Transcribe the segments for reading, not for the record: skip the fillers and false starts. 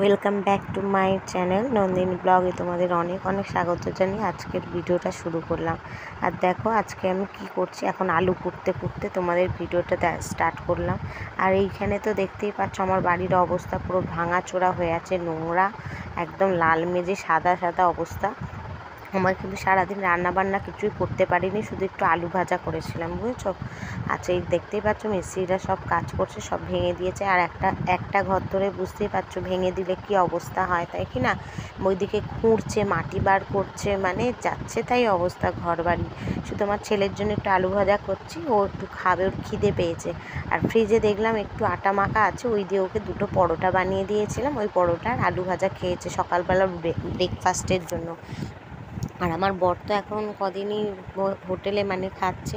Welcome back to my channel Nandini ব্লগে তোমাদের অনেক অনেক স্বাগত জানিয়ে আজকের ভিডিওটা শুরু করলাম। আর দেখো আজকে আমি কি করছি, এখন আলু কুটতে তোমাদের ভিডিওটা স্টার্ট করলাম। আর এইখানে তো দেখতেই পাচ্ছ আমার বাড়ির অবস্থা পুরো ভাঙাচোরা হয়ে আছে, নোংরা একদম লাল মেজে সাদা সাদা অবস্থা। আমার কিন্তু সারাদিন রান্নাবান্না কিছুই করতে পারিনি, শুধু একটু আলু ভাজা করেছিলাম, বুঝেছো। আচ্ছা এই দেখতেই পাচ্ছ মিস্ত্রিরা সব কাজ করছে, সব ভেঙে দিয়েছে। আর একটা ঘর ধরে বুঝতেই পারছো ভেঙে দিলে কি অবস্থা হয়, তাই কি না। ওইদিকে খুঁড়ছে, মাটি বার করছে, মানে যাচ্ছে তাই অবস্থা ঘর বাড়ি। শুধু আমার ছেলের জন্য একটু আলু ভাজা করছি, ও একটু খাবে, ওর খিদে পেয়েছে। আর ফ্রিজে দেখলাম একটু আটা মাখা আছে, ওই দিয়ে ওকে দুটো পরোটা বানিয়ে দিয়েছিলাম, ওই পরোটা আর আলু ভাজা খেয়েছে সকালবেলা ব্রেকফাস্টের জন্য। আর আমার বর তো এখন কদিনই হোটেলে মানে খাচ্ছে,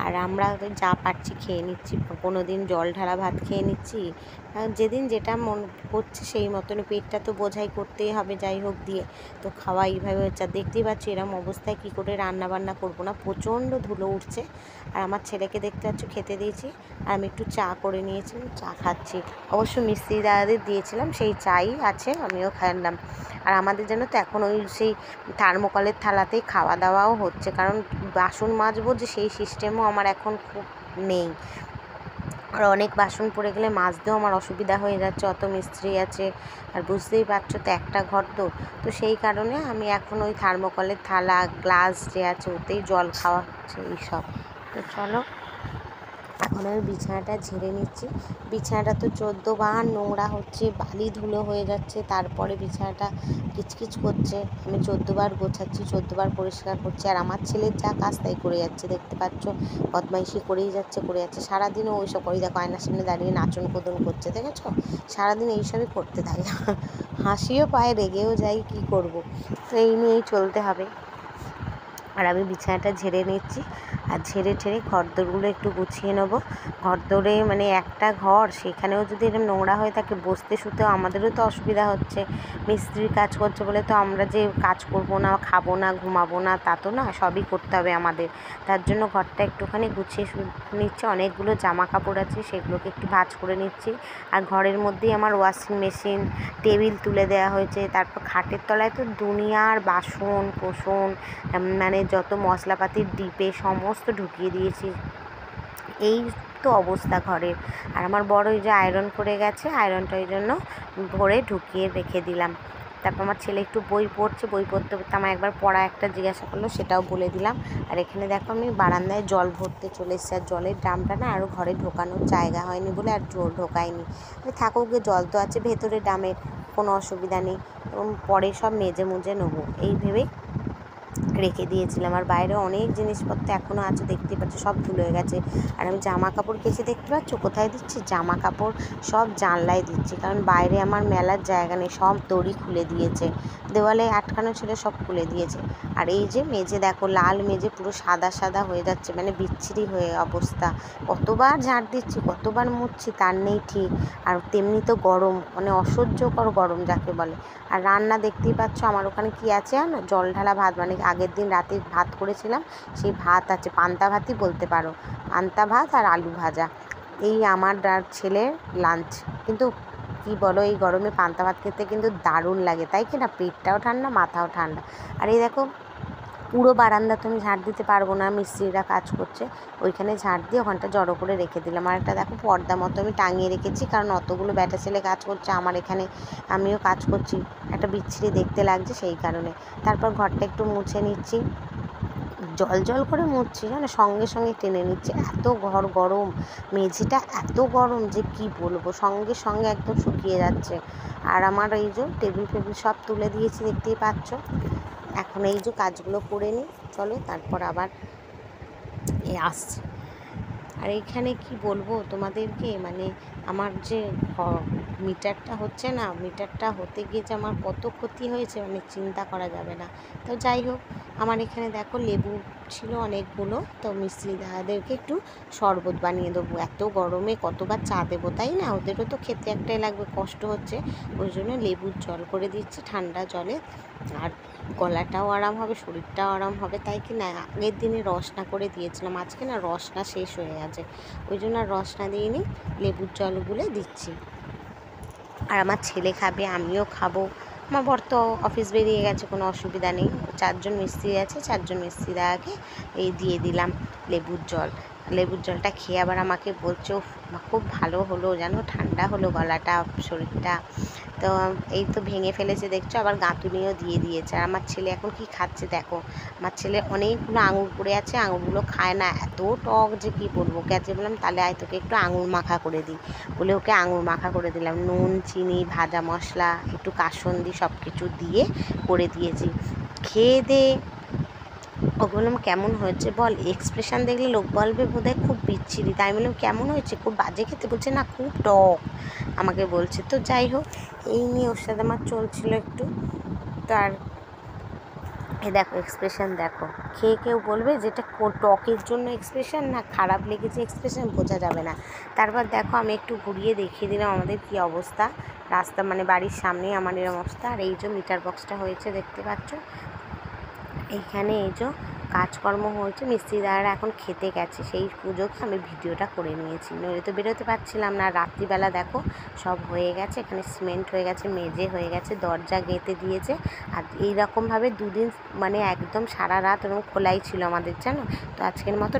আর আমরা যা পারছি খেয়ে নিচ্ছি। কোনো দিন জল ঢালা ভাত খেয়ে নিচ্ছি, যেদিন যেটা মন করছে সেই মতন। পেটটা তো বোঝাই করতেই হবে যাই হোক দিয়ে, তো খাওয়া এইভাবে হচ্ছে। দেখতেই পাচ্ছি এরম অবস্থায় কী করে রান্না বান্না করবো না, প্রচণ্ড ধুলো উঠছে। আর আমার ছেলেকে দেখতে পাচ্ছ খেতে দিয়েছি, আর আমি একটু চা করে নিয়েছিলাম, চা খাচ্ছি। অবশ্য মিস্ত্রি দাদাদের দিয়েছিলাম সেই চাই আছে, আমিও খাইলাম। আর আমাদের জন্য তো এখন ওই সেই থার্মোকলের থালাতেই খাওয়া দাওয়াও হচ্ছে, কারণ বাসন মাজবো যে সেই সিস্টেমও আমার এখন খুব নেই। আর অনেক বাসন পড়ে গেলে মাজতেও আমার অসুবিধা হয়ে যাচ্ছে, অত মিস্ত্রি আছে। আর বুঝতেই পারছো তো একটা ঘর তো সেই কারণে আমি এখন ওই থার্মোকলের থালা গ্লাস যে আছে ওতেই জল খাওয়া হচ্ছে এইসব। তো চলো এখন আমি বিছানাটা ঝেড়ে নিচ্ছি। বিছানাটা তো 14 বার নোংরা হচ্ছে, বালি ধুলো হয়ে যাচ্ছে, তারপরে বিছানাটা কিচকিচ করছে। আমি 14 বার গোছাচ্ছি, 14 বার পরিষ্কার করছি। আর আমার ছেলের যা কাজ তাই করে যাচ্ছে, দেখতে পাচ্ছ বদমাইশি করেই যাচ্ছে সারাদিনও ওইসব করে। দেখো আয়নার সামনে দাঁড়িয়ে নাচন কোদন করছে, দেখেছো, সারাদিন এইসবই করতে থাকে। হাসিও পায়, রেগেও যাই, কি করব। তো এই নিয়েই চলতে হবে। আর আমি বিছানাটা ঝেড়ে নিচ্ছি, আর ঝেড়ে ঘরদোরগুলো একটু গুছিয়ে নেবো। ঘরদোরে মানে একটা ঘর, সেখানেও যদি এরকম নোংরা হয়ে থাকে বসতে শুতেও আমাদেরও তো অসুবিধা হচ্ছে। মিস্ত্রির কাজ করছে বলে তো আমরা যে কাজ করবো না, খাবো না, ঘুমাবো না তা তো না, সবই করতে হবে আমাদের। তার জন্য ঘরটা একটুখানি গুছিয়ে নিচ্ছি। অনেকগুলো জামা কাপড় আছে, সেগুলোকে একটু ভাঁজ করে নিচ্ছি। আর ঘরের মধ্যেই আমার ওয়াশিং মেশিন, টেবিল তুলে দেওয়া হয়েছে। তারপর খাটের তলায় তো দুনিয়ার বাসন কোসন, মানে যত মশলাপাতির ডিপে সমস্ত ঢুকিয়ে দিয়েছি। এই তো অবস্থা ঘরের। আর আমার বড় ওই যে আয়রন করে গেছে, আয়রনটা ওই জন্য ভরে ঢুকিয়ে রেখে দিলাম। তারপর আমার ছেলে একটু বই পড়ছে, বই পড়তে পড়তে আমার একবার পড়া একটা জিজ্ঞাসা করলো, সেটাও বলে দিলাম। আর এখানে দেখো আমি বারান্দায় জল ভরতে চলে এসেছি। আর জলের ড্রামটা না আরও ঘরে ঢোকানোর জায়গা হয়নি বলে আর ঢোকায়নি। থাকুক গে, জল তো আছে ভেতরে ড্রামের, কোনো অসুবিধা নেই, এবং পরে সব মেজে মুজে নেবো এই ভেবেই রেখে দিয়েছিলাম। আর বাইরে অনেক জিনিসপত্র এখনও আছে, দেখতে পাচ্ছ সব ধুলো হয়ে গেছে। আর আমি জামা কাপড় কেচে দেখতে পাচ্ছ কোথায় দিচ্ছি, জামা কাপড় সব জানলায় দিচ্ছি, কারণ বাইরে আমার মেলার জায়গা নেই, সব দড়ি খুলে দিয়েছে, দেওয়ালে আটকানো ছিল সব খুলে দিয়েছে। আর এই যে মেজে দেখো, লাল মেজে পুরো সাদা সাদা হয়ে যাচ্ছে, মানে বিচ্ছিরি হয়ে অবস্থা। কতবার ঝাঁট দিচ্ছি, কতবার মুছছি তার নেই ঠিক। আর তেমনি তো গরম, মানে অসহ্যকর গরম যাকে বলে। আর রান্না দেখতেই পাচ্ছ আমার ওখানে কি আছে, না জল ঢালা ভাত, মানে আগের দিন রাতে ভাত করেছিলাম সেই ভাত আছে, পান্তা ভাতই বলতে পারো, পান্তা ভাত আর আলু ভাজা। এই আমার ছেলের লাঞ্চ। কিন্তু কি বলো, এই গরমে পান্তা ভাত খেতে কিন্তু দারুণ লাগে, তাই কি না, পেটটাও ঠান্ডা মাথাও ঠান্ডা। আর এই দেখো পুরো বারান্দা তো আমি ঝাড় দিতে পারবো না, মিস্ত্রিরা কাজ করছে, ওইখানে ঝাড় দিয়ে ওখানটা জড়ো করে রেখে দিলাম। আর একটা দেখো পর্দা মতো আমি টাঙিয়ে রেখেছি, কারণ অতগুলো ব্যাটা ছেলে কাজ করছে, আমার এখানে আমিও কাজ করছি, একটা বিচ্ছিরি দেখতে লাগছে সেই কারণে। তারপর ঘরটা একটু মুছে নিচ্ছি, জল জল করে মুছছি, জানো, সঙ্গে সঙ্গে টেনে নিচ্ছে, এত ঘর গরম, মেঝেটা এত গরম যে কি বলবো, সঙ্গে সঙ্গে একদম শুকিয়ে যাচ্ছে। আর আমার এই যে টেবিল ফেবিল সব তুলে দিয়েছি, দেখতেই পাচ্ছ। এখন এই যে কাজগুলো করে নিই, চলো তারপর আবার আসছি। আর এইখানে কি বলবো তোমাদেরকে, মানে আমার যে মিটারটা হচ্ছে না, মিটারটা হতে গিয়ে যে আমার কত ক্ষতি হয়েছে, মানে চিন্তা করা যাবে না। তো যাই হোক, আমার এখানে দেখো লেবু ছিল অনেকগুলো, তো মিস্ত্রি দাদাদেরকে একটু শরবত বানিয়ে দেবো, এত গরমে কতবার চা দেবো, তাই না, ওদেরও তো খেতে একটাই লাগবে, কষ্ট হচ্ছে, ওই জন্য লেবুর জল করে দিচ্ছি ঠান্ডা জলে। আর গলাটাও আরাম হবে, শরীরটাও আরাম হবে, তাই কি না। আগের দিনে রসনা করে দিয়েছিলাম, আজকে না রসনা শেষ হয়ে গেছে, ওই জন্য আর রসনা দিয়ে নিই, লেবুর জল গুলে দিচ্ছি। আর আমার ছেলে খাবে, আমিও খাবো। আমার বর তো অফিস বেরিয়ে গেছে, কোনো অসুবিধা নেই। 4 জন মিস্ত্রি আছে, 4 জন মিস্ত্রি দাদাকে এই দিয়ে দিলাম লেবুর জল। লেবুর জলটা খেয়ে আবার আমাকে বলছে, উফ খুব ভালো হলো, জানো ঠান্ডা হলো গলাটা, শরীরটা। তো এই তো ভেঙে ফেলেছে দেখছো, আবার গাঁথুনিও দিয়ে দিয়েছে। আর আমার ছেলে এখন কি খাচ্ছে দেখো, আমার ছেলে অনেকগুলো আঙুর পড়ে আছে, আঙুরগুলো খায় না, এত টক যে কি বলবো। গেছে বললাম তাহলে আয় তোকে একটু আঙুর মাখা করে দিই, বলে ওকে আঙুর মাখা করে দিলাম। নুন, চিনি, ভাজা মশলা, একটু কাসুন্দি সব কিছু দিয়ে করে দিয়েছি। খেয়ে দে ও বললাম কেমন হয়েছে বল, এক্সপ্রেশন দেখলে লোক বলবে বোধহয় খুব বিচ্ছিরি। তাই বললাম কেমন হয়েছে, খুব বাজে খেতে? বলছে না খুব টক আমাকে বলছে। তো যাই হোক, এই নিয়ে ওর সাথে আমার চলছিল একটু। তার এ দেখো এক্সপ্রেশন দেখো, খেয়ে কেউ বলবে যেটা টকের জন্য এক্সপ্রেশন না খারাপ লেগেছে এক্সপ্রেশন, বোঝা যাবে না। তারপর দেখো আমি একটু ঘুরিয়ে দেখিয়ে দিলাম আমাদের কী অবস্থা। রাস্তা মানে বাড়ির সামনেই আমার এরম অবস্থা। আর এই যে মিটার বক্সটা হয়েছে দেখতে পাচ্ছ, এইখানে এই যে কাজকর্ম হয়েছে, মিস্ত্রি দাদারা এখন খেতে গেছে, সেই সুযোগে আমি ভিডিওটা করে নিয়েছি, নইলে তো বেরোতে পারছিলাম না। রাত্রিবেলা দেখো সব হয়ে গেছে, এখানে সিমেন্ট হয়ে গেছে, মেঝে হয়ে গেছে, দরজা গেঁথে দিয়েছে। আর এইরকমভাবে 2 দিন মানে একদম সারা রাত ওরকম খোলাই ছিল আমাদের, জানো। তো আজকের মতো